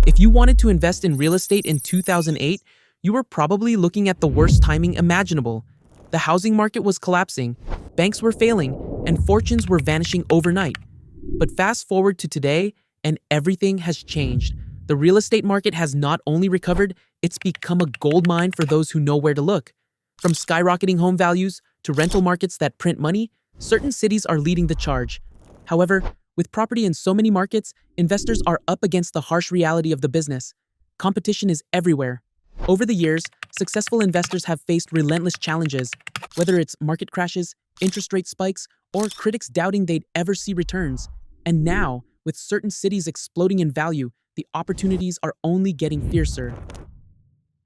If you wanted to invest in real estate in 2008, you were probably looking at the worst timing imaginable. The housing market was collapsing, banks were failing, and fortunes were vanishing overnight. But fast forward to today, and everything has changed. The real estate market has not only recovered, it's become a goldmine for those who know where to look. From skyrocketing home values to rental markets that print money, certain cities are leading the charge. However, with property in so many markets, investors are up against the harsh reality of the business. Competition is everywhere. Over the years, successful investors have faced relentless challenges, whether it's market crashes, interest rate spikes, or critics doubting they'd ever see returns. And now, with certain cities exploding in value, the opportunities are only getting fiercer.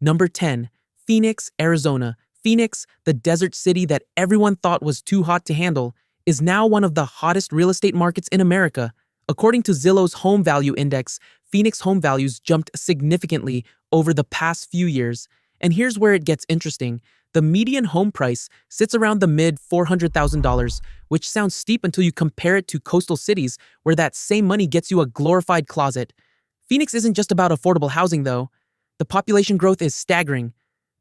Number 10. Phoenix, Arizona. Phoenix, the desert city that everyone thought was too hot to handle, is now one of the hottest real estate markets in America. According to Zillow's Home Value Index, Phoenix home values jumped significantly over the past few years. And here's where it gets interesting. The median home price sits around the mid-$400,000, which sounds steep until you compare it to coastal cities where that same money gets you a glorified closet. Phoenix isn't just about affordable housing, though. The population growth is staggering.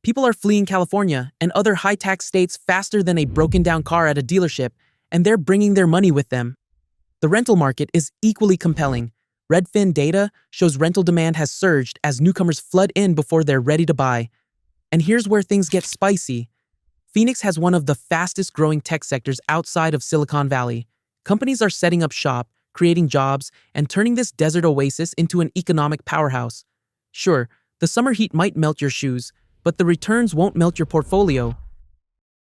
People are fleeing California and other high-tax states faster than a broken-down car at a dealership, and they're bringing their money with them. The rental market is equally compelling. Redfin data shows rental demand has surged as newcomers flood in before they're ready to buy. And here's where things get spicy. Phoenix has one of the fastest-growing tech sectors outside of Silicon Valley. Companies are setting up shop, creating jobs, and turning this desert oasis into an economic powerhouse. Sure, the summer heat might melt your shoes, but the returns won't melt your portfolio.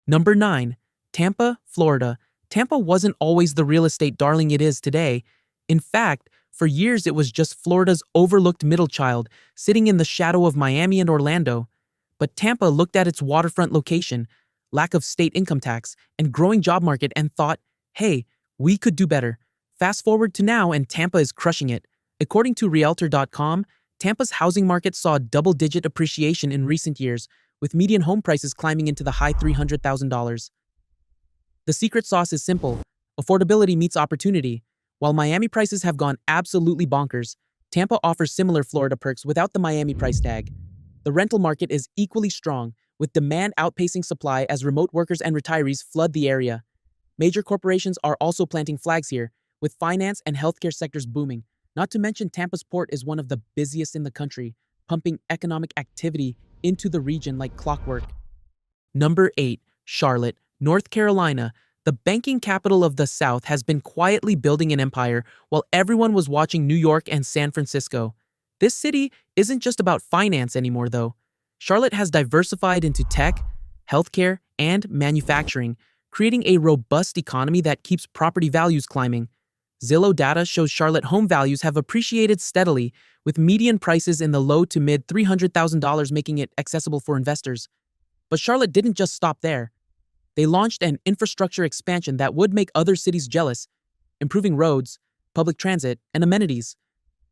Number 9. Tampa, Florida. Tampa wasn't always the real estate darling it is today. In fact, for years it was just Florida's overlooked middle child, sitting in the shadow of Miami and Orlando. But Tampa looked at its waterfront location, lack of state income tax, and growing job market and thought, hey, we could do better. Fast forward to now and Tampa is crushing it. According to Realtor.com, Tampa's housing market saw double-digit appreciation in recent years, with median home prices climbing into the high $300,000. The secret sauce is simple. Affordability meets opportunity. While Miami prices have gone absolutely bonkers, Tampa offers similar Florida perks without the Miami price tag. The rental market is equally strong, with demand outpacing supply as remote workers and retirees flood the area. Major corporations are also planting flags here, with finance and healthcare sectors booming. Not to mention Tampa's port is one of the busiest in the country, pumping economic activity into the region like clockwork. Number 8. Charlotte, North Carolina. The banking capital of the South has been quietly building an empire while everyone was watching New York and San Francisco. This city isn't just about finance anymore, though. Charlotte has diversified into tech, healthcare, and manufacturing, creating a robust economy that keeps property values climbing. Zillow data shows Charlotte home values have appreciated steadily, with median prices in the low to mid $300,000 making it accessible for investors. But Charlotte didn't just stop there. They launched an infrastructure expansion that would make other cities jealous, improving roads, public transit, and amenities.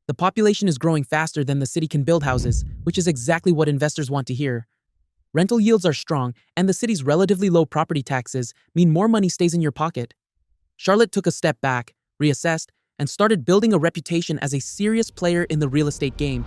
The population is growing faster than the city can build houses, which is exactly what investors want to hear. Rental yields are strong, and the city's relatively low property taxes mean more money stays in your pocket. Charlotte took a step back, reassessed, and started building a reputation as a serious player in the real estate game.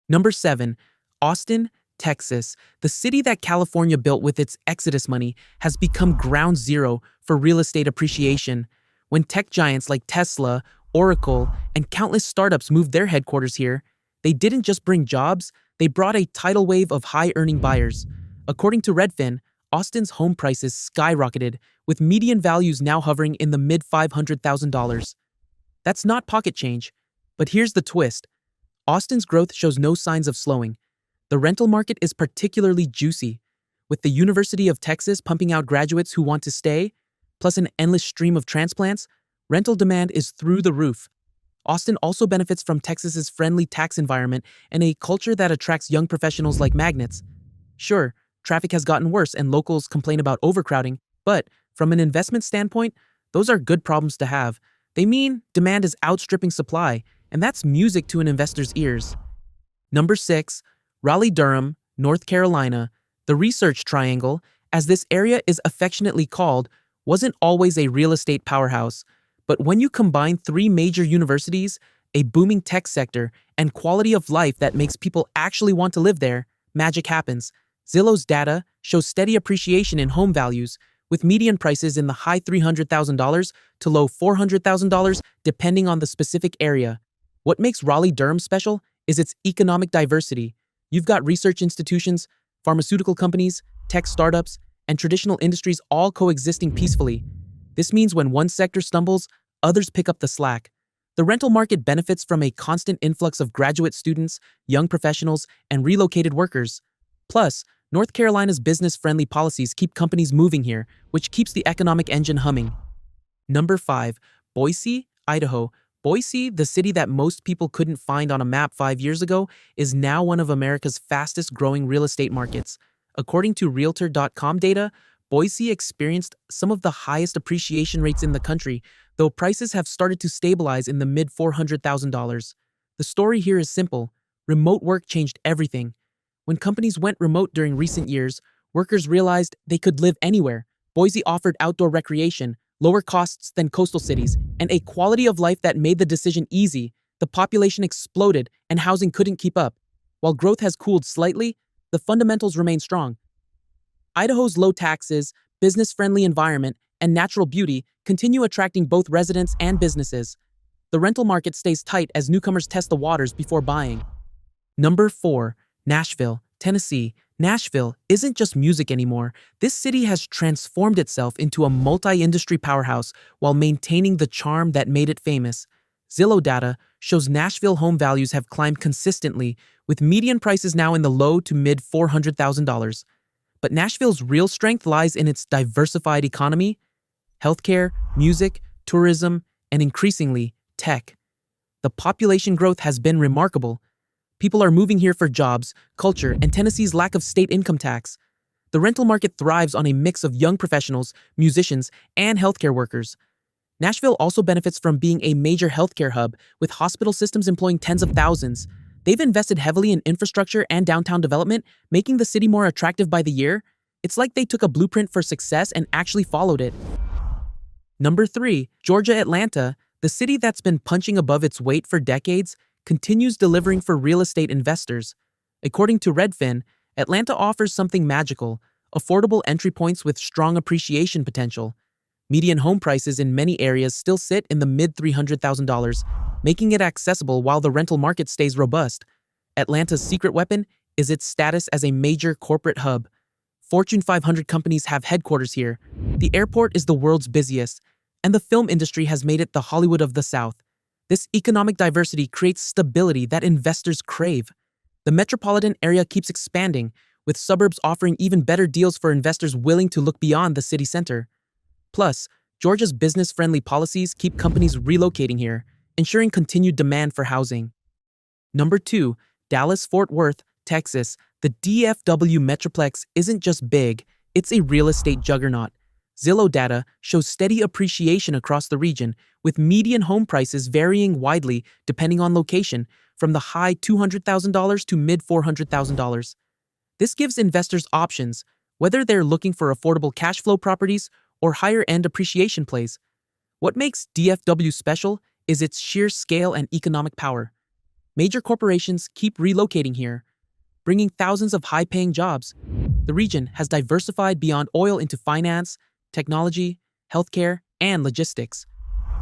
Number 7. Austin, Texas. The city that California built with its Exodus money has become ground zero for real estate appreciation. When tech giants like Tesla, Oracle, and countless startups moved their headquarters here, they didn't just bring jobs, they brought a tidal wave of high-earning buyers. According to Redfin, Austin's home prices skyrocketed, with median values now hovering in the mid-$500,000. That's not pocket change. But here's the twist. Austin's growth shows no signs of slowing. The rental market is particularly juicy. With the University of Texas pumping out graduates who want to stay, plus an endless stream of transplants, rental demand is through the roof. Austin also benefits from Texas's friendly tax environment and a culture that attracts young professionals like magnets. Sure, traffic has gotten worse and locals complain about overcrowding, but from an investment standpoint, those are good problems to have. They mean demand is outstripping supply, and that's music to an investor's ears. Number 6. Raleigh-Durham, North Carolina. The Research Triangle, as this area is affectionately called, wasn't always a real estate powerhouse. But when you combine 3 major universities, a booming tech sector, and quality of life that makes people actually want to live there, magic happens. Zillow's data shows steady appreciation in home values, with median prices in the high $300,000 to low $400,000 depending on the specific area. What makes Raleigh-Durham special is its economic diversity. You've got research institutions, pharmaceutical companies, tech startups, and traditional industries all coexisting peacefully. This means when one sector stumbles, others pick up the slack. The rental market benefits from a constant influx of graduate students, young professionals, and relocated workers. Plus, North Carolina's business-friendly policies keep companies moving here, which keeps the economic engine humming. Number 5. Boise, Idaho. Boise, the city that most people couldn't find on a map 5 years ago, is now one of America's fastest-growing real estate markets. According to Realtor.com data, Boise experienced some of the highest appreciation rates in the country, though prices have started to stabilize in the mid-$400,000. The story here is simple. Remote work changed everything. When companies went remote during recent years, workers realized they could live anywhere. Boise offered outdoor recreation, lower costs than coastal cities, and a quality of life that made the decision easy. The population exploded and housing couldn't keep up. While growth has cooled slightly, the fundamentals remain strong. Idaho's low taxes, business-friendly environment, and natural beauty continue attracting both residents and businesses. The rental market stays tight as newcomers test the waters before buying. Number 4. Nashville, Tennessee. Nashville isn't just music anymore. This city has transformed itself into a multi-industry powerhouse while maintaining the charm that made it famous. Zillow data shows Nashville home values have climbed consistently, with median prices now in the low to mid $400,000. But Nashville's real strength lies in its diversified economy, healthcare, music, tourism, and increasingly, tech. The population growth has been remarkable. People are moving here for jobs, culture, and Tennessee's lack of state income tax. The rental market thrives on a mix of young professionals, musicians, and healthcare workers. Nashville also benefits from being a major healthcare hub, with hospital systems employing tens of thousands. They've invested heavily in infrastructure and downtown development, making the city more attractive by the year. It's like they took a blueprint for success and actually followed it. Number 3. Georgia, Atlanta. The city that's been punching above its weight for decades continues delivering for real estate investors. According to Redfin, Atlanta offers something magical: affordable entry points with strong appreciation potential. Median home prices in many areas still sit in the mid-$300,000, making it accessible while the rental market stays robust. Atlanta's secret weapon is its status as a major corporate hub. Fortune 500 companies have headquarters here. The airport is the world's busiest, and the film industry has made it the Hollywood of the South. This economic diversity creates stability that investors crave. The metropolitan area keeps expanding, with suburbs offering even better deals for investors willing to look beyond the city center. Plus, Georgia's business-friendly policies keep companies relocating here, ensuring continued demand for housing. Number 2. Dallas-Fort Worth, Texas. The DFW Metroplex isn't just big, it's a real estate juggernaut. Zillow data shows steady appreciation across the region, with median home prices varying widely depending on location, from the high $200,000 to mid $400,000. This gives investors options, whether they're looking for affordable cash flow properties or higher-end appreciation plays. What makes DFW special is its sheer scale and economic power. Major corporations keep relocating here, bringing thousands of high-paying jobs. The region has diversified beyond oil into finance, technology, healthcare, and logistics.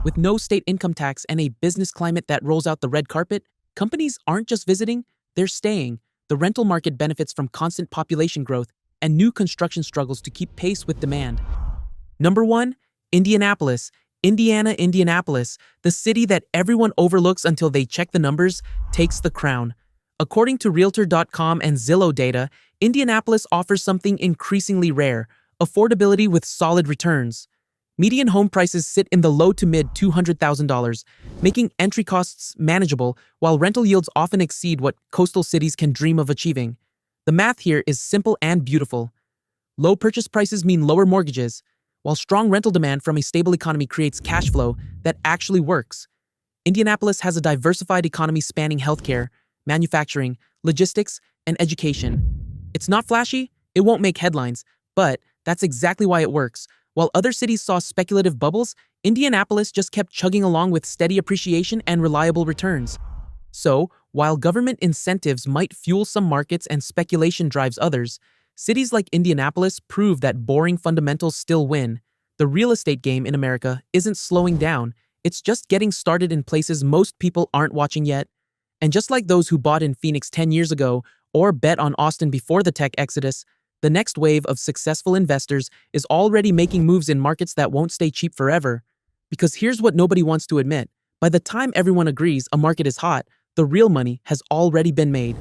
With no state income tax and a business climate that rolls out the red carpet, companies aren't just visiting, they're staying. The rental market benefits from constant population growth, and new construction struggles to keep pace with demand. Number 1. Indianapolis. Indianapolis, the city that everyone overlooks until they check the numbers, takes the crown. According to Realtor.com and Zillow data, Indianapolis offers something increasingly rare: affordability with solid returns. Median home prices sit in the low to mid $200,000, making entry costs manageable, while rental yields often exceed what coastal cities can dream of achieving. The math here is simple and beautiful. Low purchase prices mean lower mortgages, while strong rental demand from a stable economy creates cash flow that actually works. Indianapolis has a diversified economy spanning healthcare, manufacturing, logistics, and education. It's not flashy, it won't make headlines, but that's exactly why it works. While other cities saw speculative bubbles, Indianapolis just kept chugging along with steady appreciation and reliable returns. So, while government incentives might fuel some markets and speculation drives others, cities like Indianapolis prove that boring fundamentals still win. The real estate game in America isn't slowing down, it's just getting started in places most people aren't watching yet. And just like those who bought in Phoenix 10 years ago or bet on Austin before the tech exodus, the next wave of successful investors is already making moves in markets that won't stay cheap forever. Because here's what nobody wants to admit: by the time everyone agrees a market is hot, the real money has already been made.